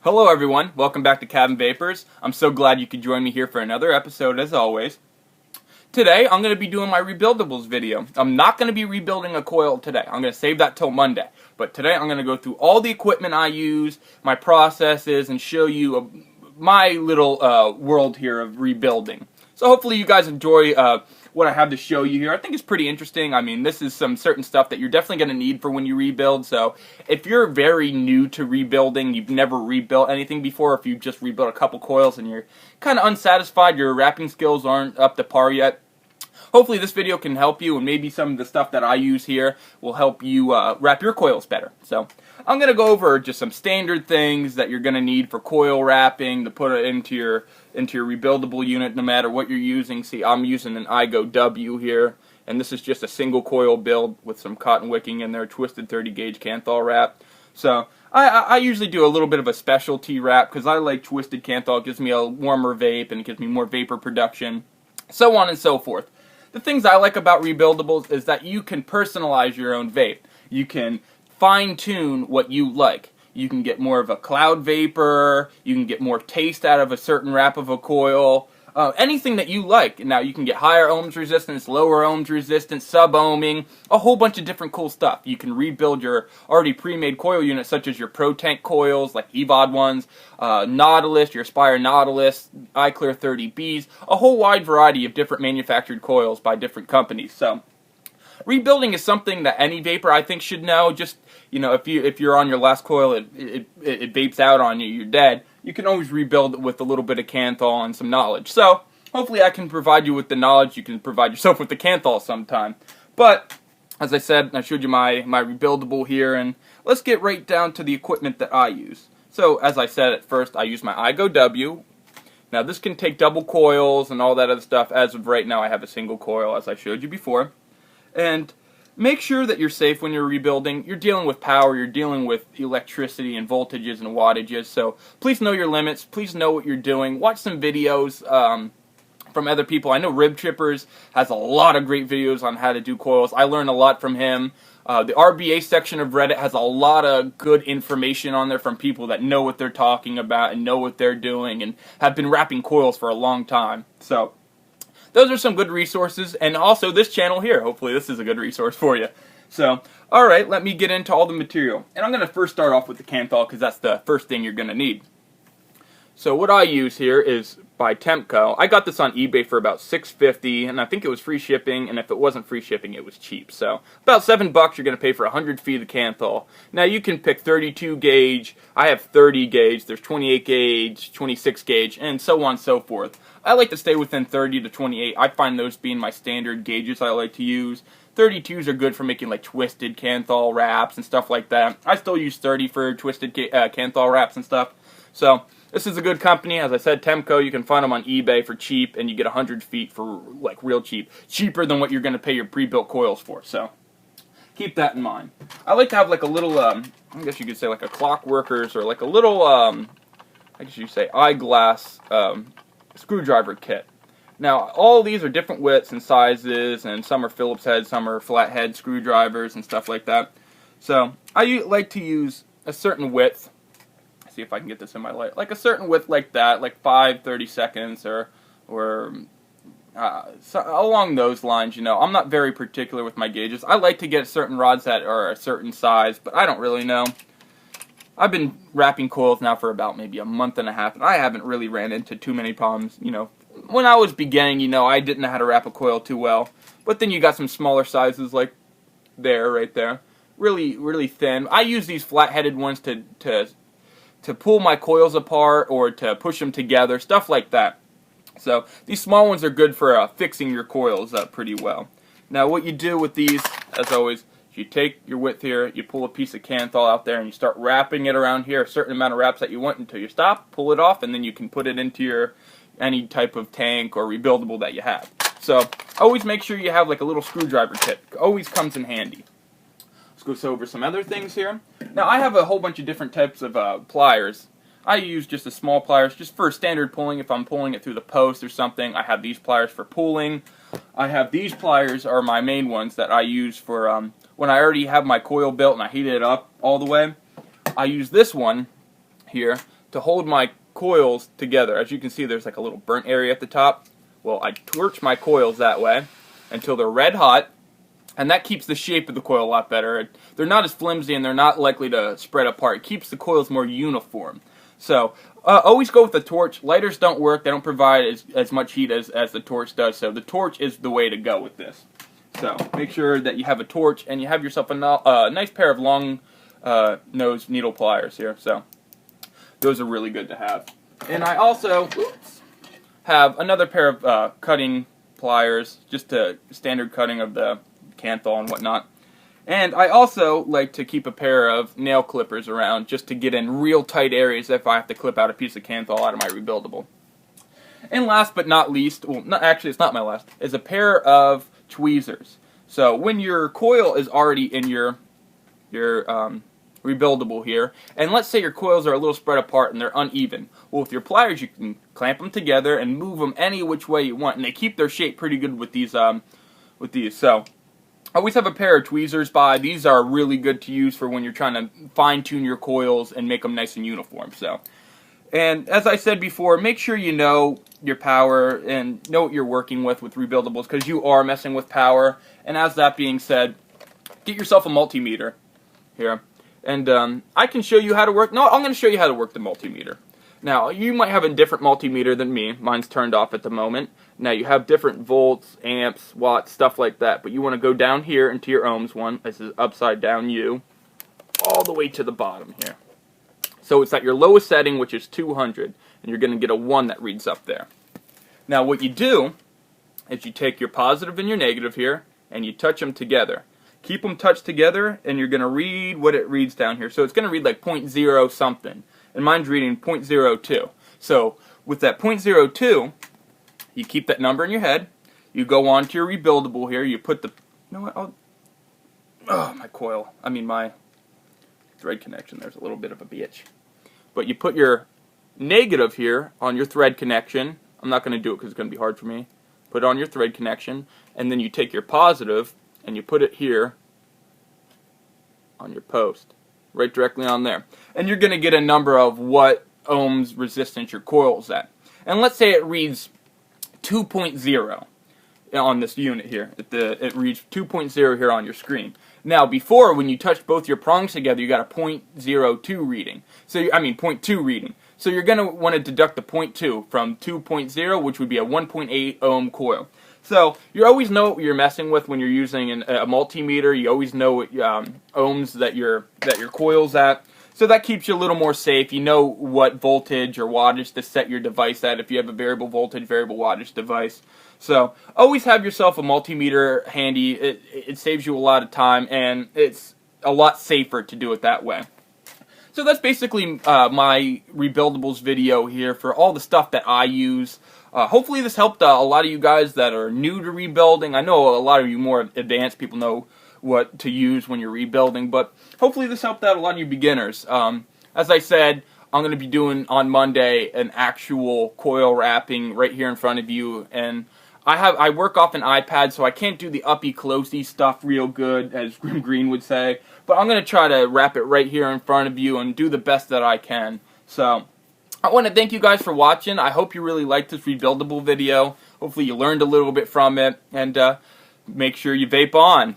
Hello everyone, welcome back to Cabin Vapors. I'm so glad you could join me here for another episode as always. Today I'm going to be doing my Rebuildables video. I'm not going to be rebuilding a coil today. I'm going to save that till Monday. But today I'm going to go through all the equipment I use, my processes, and show you my little world here of rebuilding. So hopefully you guys enjoy what I have to show you here. I think it's pretty interesting. I mean, this is some certain stuff that you're definitely going to need for when you rebuild. So if you're very new to rebuilding, you've never rebuilt anything before, if you just rebuilt a couple coils and you're kind of unsatisfied, your wrapping skills aren't up to par yet, hopefully this video can help you, and maybe some of the stuff that I use here will help you wrap your coils better. So I'm going to go over just some standard things that you're going to need for coil wrapping to put it into your rebuildable unit no matter what you're using. See, I'm using an iGo W here, and this is just a single coil build with some cotton wicking in there, twisted 30 gauge Kanthal wrap. So I usually do a little bit of a specialty wrap because I like twisted Kanthal. It gives me a warmer vape and it gives me more vapor production, so on and so forth. The things I like about Rebuildables is that you can personalize your own vape. You can fine-tune what you like. You can get more of a cloud vapor, you can get more taste out of a certain wrap of a coil, anything that you like. Now you can get higher ohms resistance, lower ohms resistance, sub-ohming, a whole bunch of different cool stuff. You can rebuild your already pre-made coil units such as your Pro Tank coils, like EVOD ones, Nautilus, your Aspire Nautilus, iClear 30Bs, a whole wide variety of different manufactured coils by different companies. So rebuilding is something that any vapor I think should know. Just, you know, if you're on your last coil, it vapes out on you, you're dead. You can always rebuild it with a little bit of Kanthal and some knowledge. So hopefully I can provide you with the knowledge. You can provide yourself with the Kanthal sometime. But as I said, I showed you my rebuildable here, and let's get right down to the equipment that I use. So as I said at first, I use my iGo W. Now this can take double coils and all that other stuff. As of right now, I have a single coil, as I showed you before. And make sure that you're safe when you're rebuilding. You're dealing with power, you're dealing with electricity and voltages and wattages, so please know your limits, please know what you're doing. Watch some videos from other people. I know Rib Trippers has a lot of great videos on how to do coils. I learned a lot from him. The RBA section of Reddit has a lot of good information on there from people that know what they're talking about and know what they're doing and have been wrapping coils for a long time. So those are some good resources, and also this channel here. Hopefully this is a good resource for you. So, alright, let me get into all the material. And I'm going to first start off with the Kanthal because that's the first thing you're going to need. So what I use here is by Temco. I got this on eBay for about $6.50, and I think it was free shipping, and if it wasn't free shipping, it was cheap. So about $7 you're going to pay for 100 feet of Kanthal. Now you can pick 32 gauge, I have 30 gauge, there's 28 gauge, 26 gauge, and so on and so forth. I like to stay within 30 to 28. I find those being my standard gauges I like to use. 32s are good for making like twisted Kanthal wraps and stuff like that. I still use 30 for twisted Kanthal wraps and stuff. So this is a good company. As I said, Temco, you can find them on eBay for cheap, and you get 100 feet for like real cheap. Cheaper than what you're going to pay your pre-built coils for. So keep that in mind. I like to have like a little, I guess you could say like a Clockworkers or like a little, I guess you could say eyeglass screwdriver kit. Now, all these are different widths and sizes, and some are Phillips head, some are flathead screwdrivers and stuff like that. So I like to use a certain width. See if I can get this in my light. Like a certain width like that, like 5/32 or so along those lines, you know. I'm not very particular with my gauges. I like to get certain rods that are a certain size, but I don't really know. I've been wrapping coils now for about maybe a month and a half, and I haven't really ran into too many problems. You know, when I was beginning, you know, I didn't know how to wrap a coil too well. But then you got some smaller sizes like there, right there. Really, really thin. I use these flat-headed ones to pull my coils apart or to push them together, stuff like that. So these small ones are good for fixing your coils up pretty well. Now what you do with these, as always, you take your width here, you pull a piece of Kanthal out there, and you start wrapping it around here, a certain amount of wraps that you want until you stop, pull it off, and then you can put it into your any type of tank or rebuildable that you have. So always make sure you have like a little screwdriver kit. Always comes in handy. Let's go over some other things here. Now I have a whole bunch of different types of pliers. I use just the small pliers just for standard pulling. If I'm pulling it through the post or something, I have these pliers for pulling. I have these pliers are my main ones that I use for when I already have my coil built and I heat it up all the way. I use this one here to hold my coils together. As you can see, there's like a little burnt area at the top. Well, I torch my coils that way until they're red hot, and that keeps the shape of the coil a lot better. They're not as flimsy and they're not likely to spread apart. It keeps the coils more uniform. So always go with the torch. Lighters don't work. They don't provide as much heat as the torch does. So the torch is the way to go with this. So make sure that you have a torch and you have yourself a nice pair of long nose needle pliers here. So those are really good to have. And I also have another pair of cutting pliers, just a standard cutting of the canthal and whatnot. And I also like to keep a pair of nail clippers around just to get in real tight areas if I have to clip out a piece of canthal out of my rebuildable. And last but not least, well, actually it's not my last, is a pair of tweezers. So when your coil is already in your rebuildable here, and let's say your coils are a little spread apart and they're uneven, well, with your pliers you can clamp them together and move them any which way you want, and they keep their shape pretty good with these. So always have a pair of tweezers by. These are really good to use for when you're trying to fine-tune your coils and make them nice and uniform. So, and as I said before, make sure you know your power and know what you're working with rebuildables, because you are messing with power. And as that being said, get yourself a multimeter here. And I can show you how to work. No, I'm going to show you how to work the multimeter. Now, you might have a different multimeter than me. Mine's turned off at the moment. Now, you have different volts, amps, watts, stuff like that. But you want to go down here into your ohms one. This is upside down U, all the way to the bottom here. So it's at your lowest setting, which is 200. And you're going to get a 1 that reads up there. Now, what you do is you take your positive and your negative here, and you touch them together. Keep them touched together, and you're going to read what it reads down here. So it's going to read like 0.0 something. And mine's reading 0.02. So with that 0.02, you keep that number in your head. You go on to your rebuildable here. You put the, you know what, my thread connection there's a little bit of a bitch. But you put your negative here on your thread connection. I'm not going to do it because it's going to be hard for me. Put it on your thread connection, and then you take your positive and you put it here on your post. Right directly on there. And you're going to get a number of what ohms resistance your coil's at. And let's say it reads 2.0 on this unit here. It reads 2.0 here on your screen. Now, before, when you touched both your prongs together, you got a 0.02 reading. 0.2 reading. So you're going to want to deduct the 0.2 from 2.0, which would be a 1.8 ohm coil. So you always know what you're messing with when you're using a multimeter. You always know what ohms that your coil's at. So that keeps you a little more safe. You know what voltage or wattage to set your device at if you have a variable voltage, variable wattage device. So always have yourself a multimeter handy. It saves you a lot of time, and it's a lot safer to do it that way. So that's basically my rebuildables video here for all the stuff that I use. Hopefully this helped a lot of you guys that are new to rebuilding. I know a lot of you more advanced people know what to use when you're rebuilding, but hopefully this helped out a lot of you beginners. As I said, I'm going to be doing on Monday an actual coil wrapping right here in front of you, and I work off an iPad, so I can't do the uppy-closey stuff real good, as Grim Green would say, but I'm going to try to wrap it right here in front of you and do the best that I can. So I want to thank you guys for watching. I hope you really liked this rebuildable video. Hopefully you learned a little bit from it, and make sure you vape on.